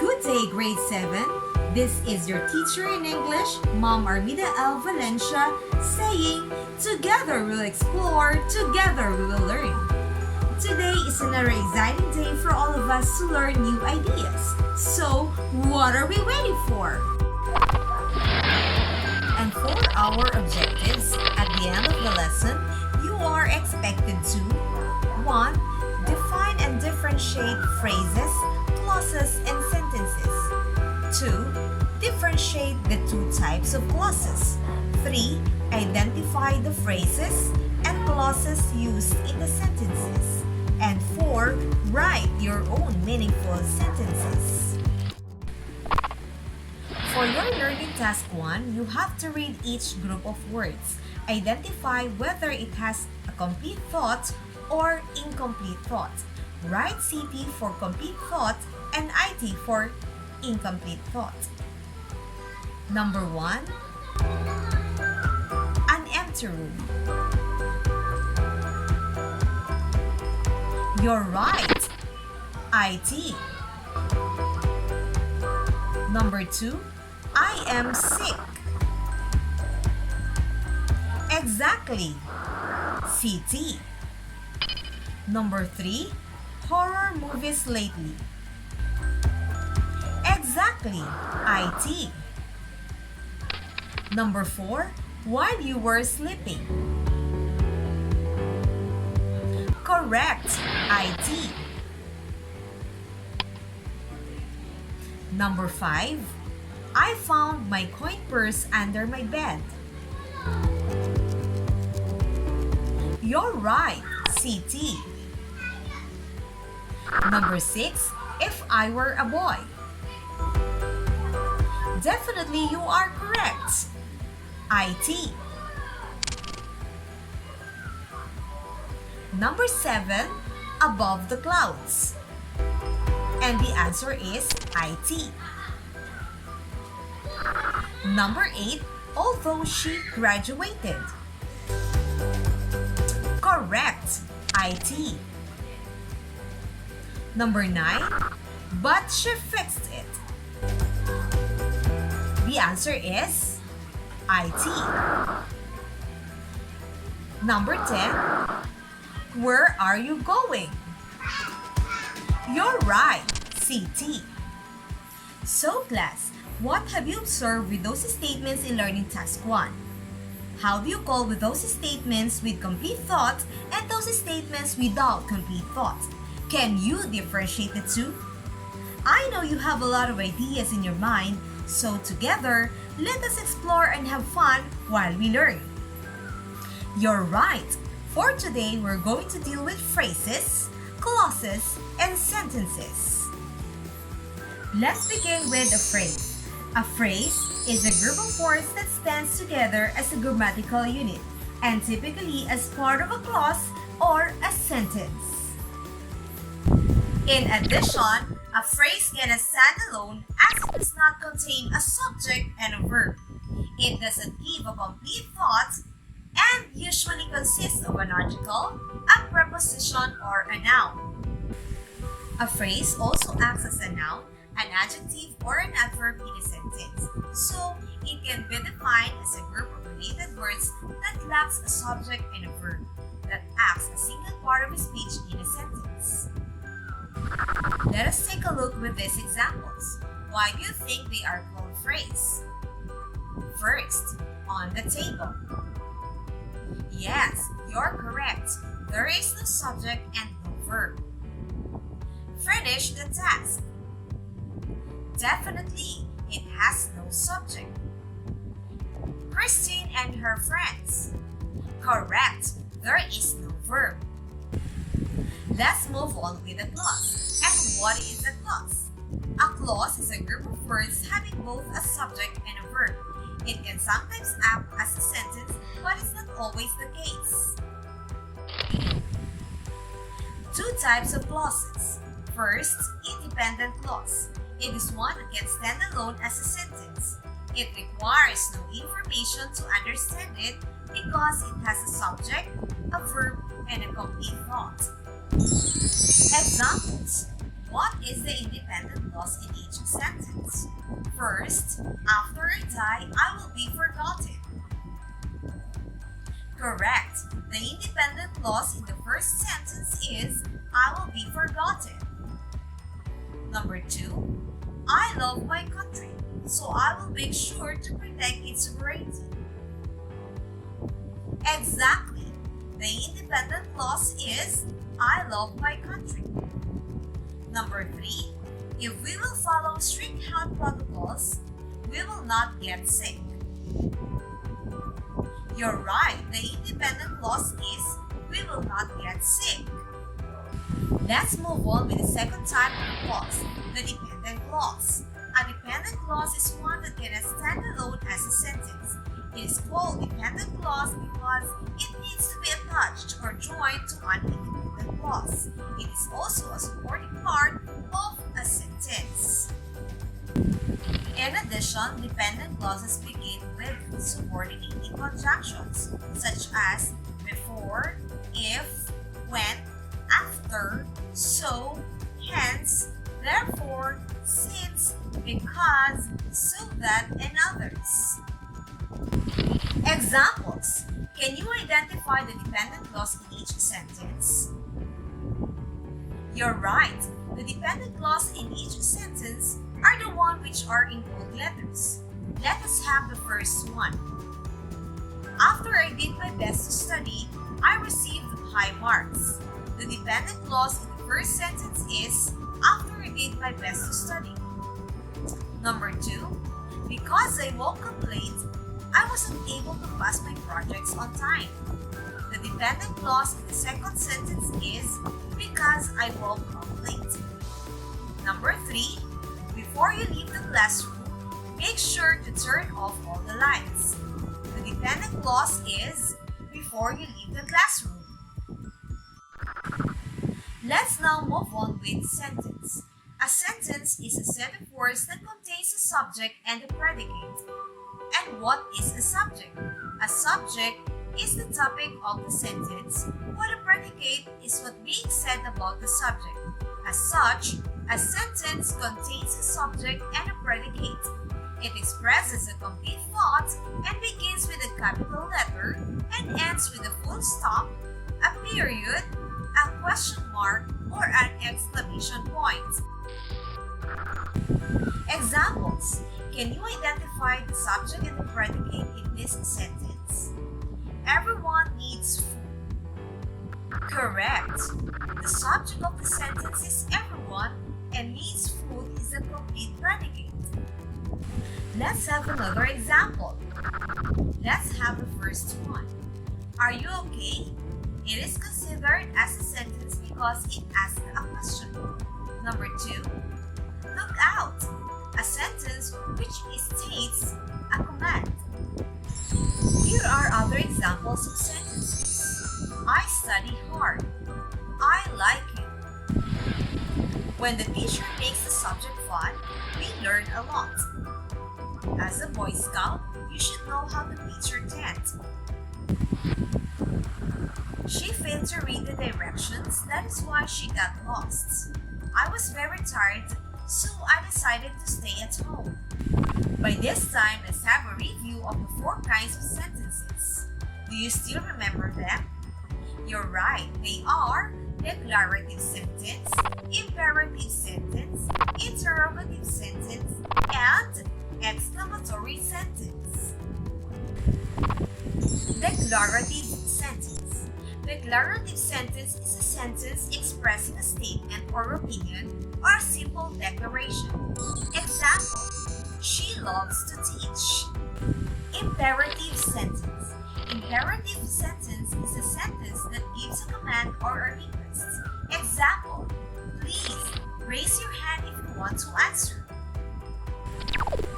Good day, grade 7. This is your teacher in English, Mom Armida Valencia, saying, together we'll explore, together we will learn. Today is another exciting day for all of us to learn new ideas. So, what are we waiting for? And for our objectives, at the end of the lesson, you are expected to 1. Define and differentiate phrases, clauses, and sentences. 2. Differentiate the two types of clauses. 3. Identify the phrases and clauses used in the sentences. And 4. Write your own meaningful sentences. For your learning task 1, you have to read each group of words. Identify whether it has a complete thought or incomplete thought. Write CP for complete thought and IT for incomplete thought. Number 1. An empty room. You're right. IT. Number 2. I am sick. Exactly. CT. Number 3. Horror movies lately. Exactly. IT. Number 4. While you were sleeping. Correct. IT. Number 5. I found my coin purse under my bed. You're right. CT. Number 6. If I were a boy. Definitely you are correct. IT. Number 7. Above the clouds. And the answer is IT. Number 8. Although she graduated. Correct. IT. Number 9. But she fixed it. The answer is IT. Number 10. Where are you going? You're right. CT. So class, what have you observed with those statements in Learning Task 1? How do you call with those statements with complete thought and those statements without complete thought? Can you differentiate the two? I know you have a lot of ideas in your mind, so together, let us explore and have fun while we learn. You're right. For today, we're going to deal with phrases, clauses, and sentences. Let's begin with a phrase. A phrase is a group of words that stands together as a grammatical unit and typically as part of a clause or a sentence. In addition, a phrase can stand alone as it does not contain a subject and a verb. It doesn't give a complete thought and usually consists of an article, a preposition, or a noun. A phrase also acts as a noun, an adjective, or an adverb in a sentence, so it can be defined as a group of related words that lacks a subject and a verb, that acts a single part of a speech in a sentence. Let us take a look with these examples. Why do you think they are called phrase? First, on the table. Yes, you're correct. There is no subject and no verb. Finish the task. Definitely, it has no subject. Christine and her friends. Correct, there is no verb. Let's move on with a clause. And what is a clause? A clause is a group of words having both a subject and a verb. It can sometimes act as a sentence, but it's not always the case. Two types of clauses. First, independent clause. It is one that can stand alone as a sentence. It requires no information to understand it because it has a subject, a verb, and a complete thought. Examples. What is the independent clause in each sentence. First, after I die, I will be forgotten. Correct. The independent clause in the first sentence is I will be forgotten. Number 2, I love my country, so I will make sure to protect its sovereignty. Exactly. The independent clause is I love my country. Number 3, if we will follow strict health protocols, we will not get sick. You're right, the independent clause is we will not get sick. Let's move on with the second type of clause, the dependent clause. A dependent clause is one that can stand alone as a sentence. It is called dependent clause because it needs to be attached or joined to an independent clause. It is also a supporting part of a sentence. In addition, dependent clauses begin with subordinating conjunctions such as before, if, when, after, so, hence, therefore, since, because, so that, and others. Examples. Can you identify the dependent clause in each sentence? You're right. The dependent clause in each sentence are the ones which are in bold letters. Let us have the first one. After I did my best to study, I received high marks. The dependent clause in the first sentence is after I did my best to study. Number 2, because I woke up late, I wasn't able to pass my projects on time. The dependent clause in the second sentence is because I woke up late. Number 3, before you leave the classroom, make sure to turn off all the lights. The dependent clause is before you leave the classroom. Let's now move on with sentence. A sentence is a set of words that contains a subject and a predicate. And what is a subject? A subject is the topic of the sentence, while a predicate is what being said about the subject. As such, a sentence contains a subject and a predicate. It expresses a complete thought and begins with a capital letter and ends with a full stop, a period, a question mark, or an exclamation point. Examples. Can you identify the subject and the predicate in this sentence? Everyone needs food. Correct. The subject of the sentence is everyone and needs food is a complete predicate. Let's have another example. Let's have the first one. Are you okay? It is considered as a sentence because it asks a question. Number 2, look out. A sentence which states a command. Here are other examples of sentences. I study hard. I like it. When the teacher makes the subject fun, we learn a lot. As a Boy Scout, you should know how to pitch your tent. She failed to read the directions, that is why she got lost. I was very tired, so I decided to stay at home. By this time, let's have a review of the 4 kinds of sentences. Do you still remember them? You're right, they are declarative sentence, imperative sentence, interrogative sentence, and exclamatory sentence. Declarative sentence. Declarative sentence is a sentence expressing a statement or opinion or a simple declaration. Example, she loves to teach. Imperative sentence. Imperative sentence is a sentence that gives a command or a request. Example, please raise your hand if you want to answer.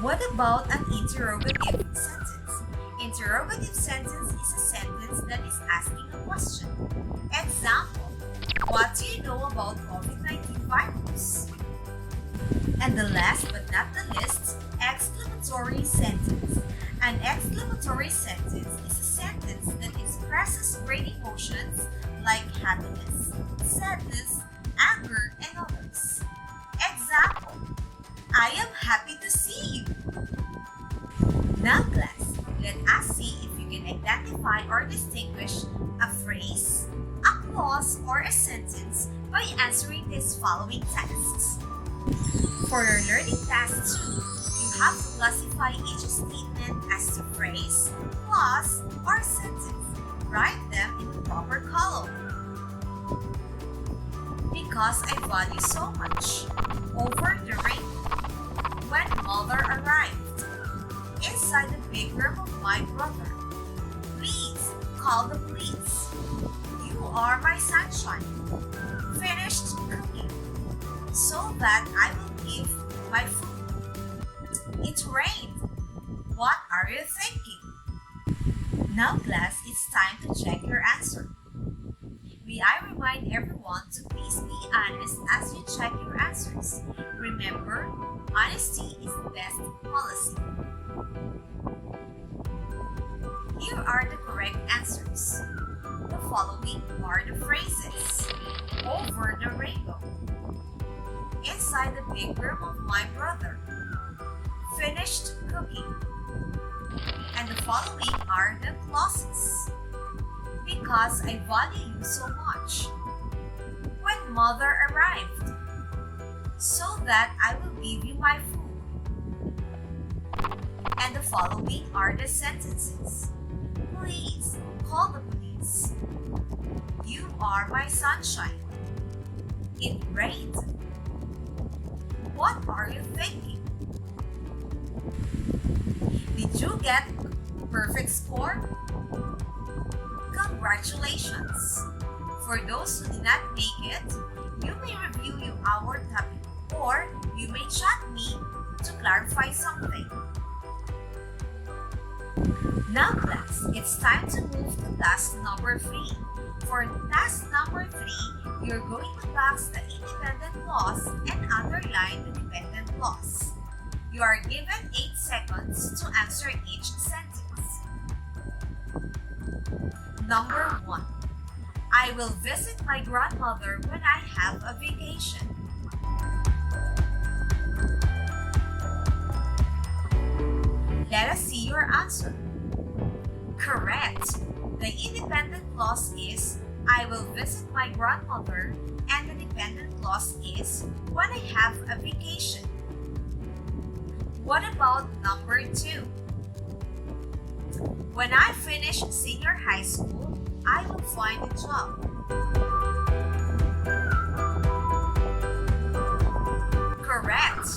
What about an interrogative sentence? Interrogative sentence is a sentence that is asking a question. Example, what do you know about COVID-19 virus? And the last but not the least, exclamatory sentence. An exclamatory sentence is a sentence that expresses great emotions like happiness, sadness, anger, and others. Example, I am happy to see you. Now class, let us see if you can identify or distinguish a phrase, a clause, or a sentence by answering these following tasks. For your learning task 2, you have to classify each statement as a phrase, clause, or sentence. Write them in the proper column. Because I value so much. Over the rainbow. When mother arrived. Inside the big room of my brother. Please call the police. You are my sunshine. Finished cooking. So that I will give my food. It rained. What are you thinking? Now class, it's time to check your answer. May I remind everyone to please be honest as you check your answers. Remember, honesty is the best policy. Here are the correct answers. The following are the phrases. Over the rainbow. Inside the big room of my brother. Finished cooking. And the following are the clauses. Because I value you so much. When mother arrived. So that I will give you my food. And the following are the sentences. Please call the police. You are my sunshine. It rained. What are you thinking? Did you get a perfect score? Congratulations! For those who did not make it, you may review our topic or you may chat me to clarify something. Now class, it's time to move to task number 3. For task number 3, you're going to box the independent clause and underline the dependent clause. You are given 8 seconds to answer each sentence. Number 1. I will visit my grandmother when I have a vacation. Let us see your answer. Correct. The independent clause is I will visit my grandmother and the dependent clause is when I have a vacation. What about number 2? When I finish senior high school, I will find a job. Correct.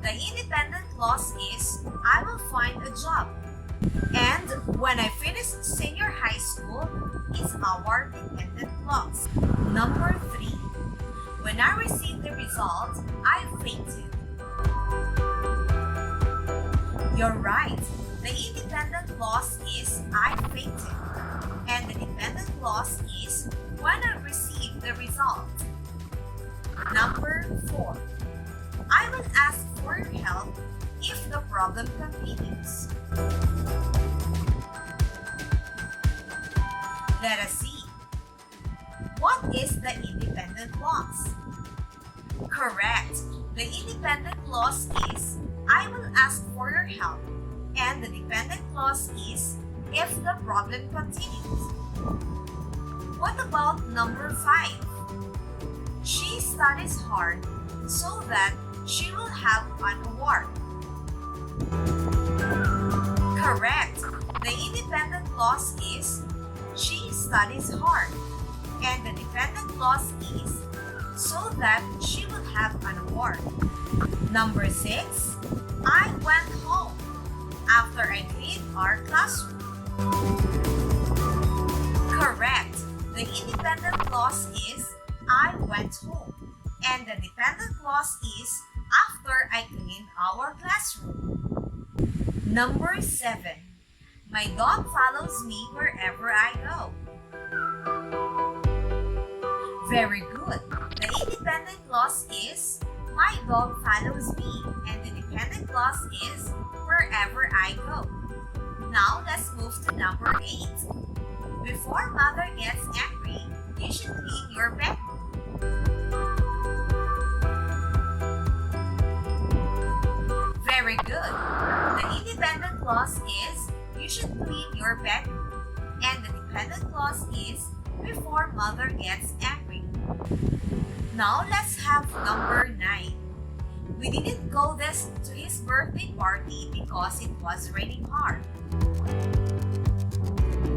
The independent clause is I will find a job. And when I finish senior high school is our dependent clause. Number 3. When I received the result, I fainted. You're right. The independent clause is I fainted. And the dependent clause is when I receive the result. Number 4. I will ask for your help if the problem continues. Let us see. What is the independent clause? Correct. The independent clause is I will ask for your help. And the dependent clause is if the problem continues. What about number 5? She studies hard so that she will have an award. Correct. The independent clause is she studies hard. And the dependent clause is so that she will have an award. Number 6. I went home after I cleaned our classroom. Correct. The independent clause is I went home. And the dependent clause is after I cleaned our classroom. Number 7. My dog follows me wherever I go. Very good. The independent clause is my dog follows me and the dependent clause is wherever I go. Now let's move to number 8. Before mother gets angry, you should clean your bedroom. clause is you should clean your bedroom. And the dependent clause is before mother gets angry. Now let's have number 9. We didn't go to his birthday party because it was raining hard.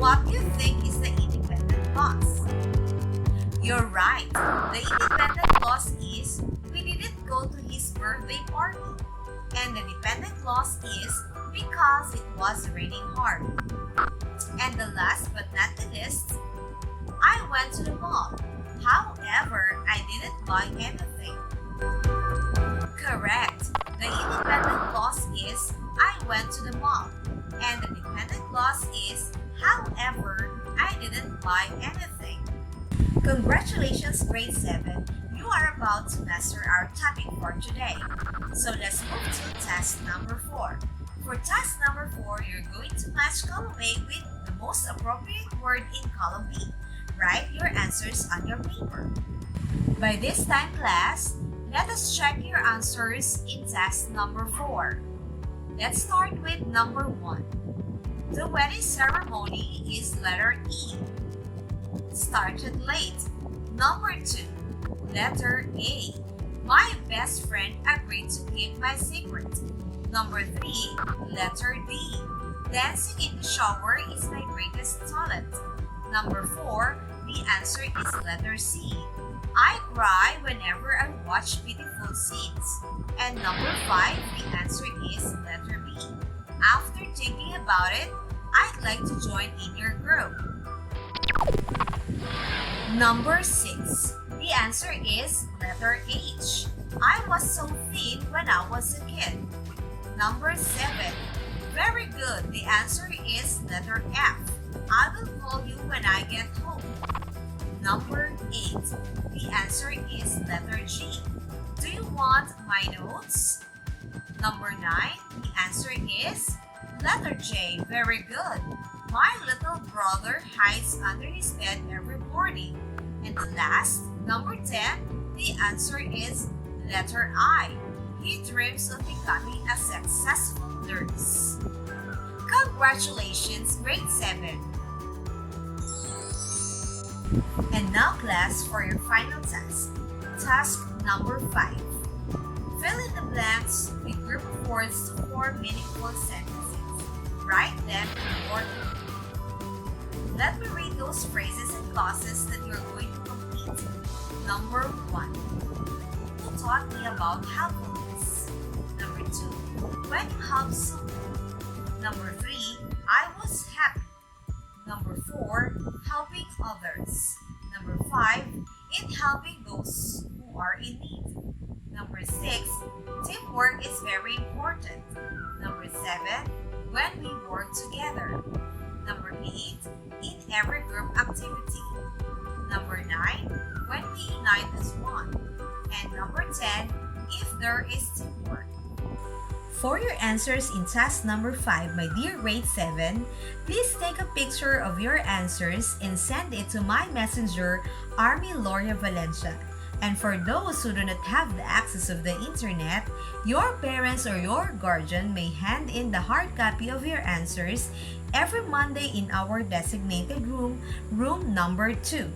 What do you think is the independent clause? You're right. The independent clause is we didn't go to his birthday party. And the dependent clause is because it was raining hard. And the last but not the least, I went to the mall. However, I didn't buy anything. Correct. The independent clause is I went to the mall. And the dependent clause is however, I didn't buy anything. Congratulations, grade 7. You are about to master our topic for today. So let's move to task number 4. For task number 4, you're going to match column A with the most appropriate word in column B. Write your answers on your paper. By this time, class, let us check your answers in task number 4. Let's start with number 1. The wedding ceremony is letter E. Started late. Number 2. Letter A. My best friend agreed to keep my secret. Number 3. Letter D. Dancing in the shower is my greatest talent. Number 4. The answer is letter C. I cry whenever I watch beautiful scenes. And number 5. The answer is letter B. After thinking about it, I'd like to join in your group. Number 6. The answer is letter H. I was so thin when I was a kid. Number 7. Very good. The answer is letter F. I will call you when I get home. Number 8. The answer is letter G. Do you want my notes? Number 9. The answer is letter J. Very good. My little brother hides under his bed every morning. And the last, number 10, the answer is letter I. He dreams of becoming a successful nurse. Congratulations, grade 7. And now, class, for your final task. Task number 5. Fill in the blanks with group of words to form meaningful sentences. Write them in order. Let me read those phrases and clauses that you're going to complete. Number 1. Who taught me about helpfulness? Number 2. When you help someone. Number 3. I was happy. Number 4. Helping others. Number 5. In helping those who are in need. Number 6. Teamwork is very important. Number 7. When we work together. Number 8. In every group activity. Number 9. When we unite as one. And number 10. If there is teamwork. For your answers in task number 5, my dear grade 7, please take a picture of your answers and send it to my messenger, Armida Valencia. And for those who do not have the access of the internet, your parents or your guardian may hand in the hard copy of your answers every Monday in our designated room, room number 2.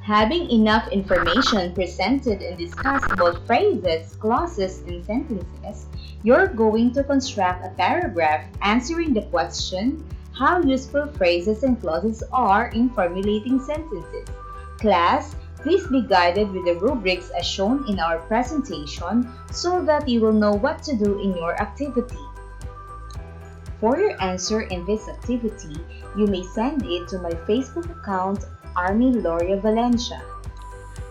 Having enough information presented and discussed about phrases, clauses, and sentences, you're going to construct a paragraph answering the question, how useful phrases and clauses are in formulating sentences. Class, please be guided with the rubrics as shown in our presentation so that you will know what to do in your activity. For your answer in this activity, you may send it to my Facebook account, Armida Valencia.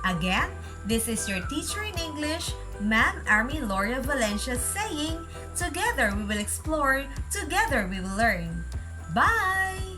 Again, this is your teacher in English, Ma'am Armida Valencia, saying, together we will explore, together we will learn. Bye!